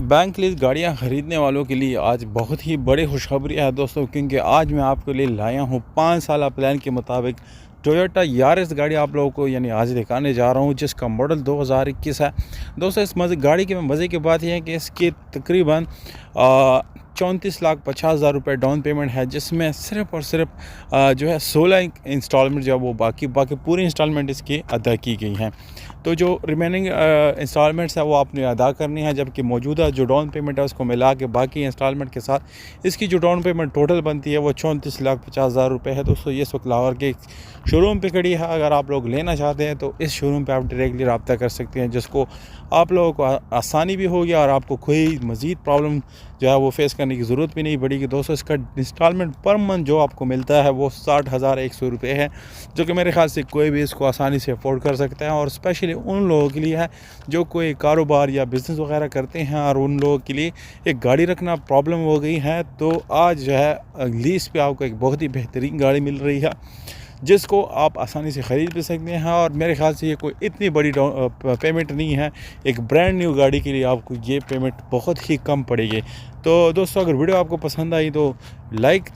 Bank lease गाड़ियाँ ख़रीदने वालों के लिए आज बहुत ही बड़ी खुशखबरी है दोस्तों, क्योंकि आज मैं आपके लिए लाया हूँ 5 साल प्लान के मुताबिक टोयोटा यारिस गाड़ी आप लोगों को आज दिखाने जा रहा हूँ, जिसका मॉडल 2021 है। दोस्तों इस गाड़ी के मज़े की बात यह है कि इसकी तकरीबन 34,50,000 रुपये डाउन पेमेंट है, जिसमें सिर्फ़ और सिर्फ जो है 16 इंस्टॉलमेंट जो है वो बाकी पूरी इंस्टॉलमेंट इसकी अदा की गई हैं। तो जो रिमेनिंग इंस्टॉलमेंट्स है वो आपने अदा करनी है, जबकि मौजूदा जो डाउन पेमेंट है उसको मिला के बाकी इंस्टॉलमेंट के साथ इसकी जो डाउन पेमेंट टोटल बनती है वो 34,50,000 रुपये है। दोस्तों ये इस वक्त लाहौर के शोरूम पे खड़ी है। अगर आप लोग लेना चाहते हैं तो इस शोरूम पे आप डायरेक्टली रब्ता कर सकते हैं, जिसको आप लोगों को आसानी भी होगी और आपको कोई मज़ीद प्रॉब्लम जो है वो फेस करने की ज़रूरत भी नहीं पड़ेगी। दोस्तों इसका इंस्टॉलमेंट पर मंथ जो आपको मिलता है वो 60,100 रुपये है, जो कि मेरे ख्याल से कोई भी इसको आसानी से अफोर्ड कर सकता है, और स्पेशली उन लोगों के लिए है जो कोई कारोबार या बिज़नेस वगैरह करते हैं और उन लोगों के लिए एक गाड़ी रखना प्रॉब्लम हो गई है। तो आज जो है लीज़ पे आपको एक बहुत ही बेहतरीन गाड़ी मिल रही है, जिसको आप आसानी से ख़रीद भी सकते हैं, और मेरे ख़्याल से ये कोई इतनी बड़ी पेमेंट नहीं है। एक ब्रांड न्यू गाड़ी के लिए आपको ये पेमेंट बहुत ही कम पड़ेगी। तो दोस्तों अगर वीडियो आपको पसंद आई तो लाइक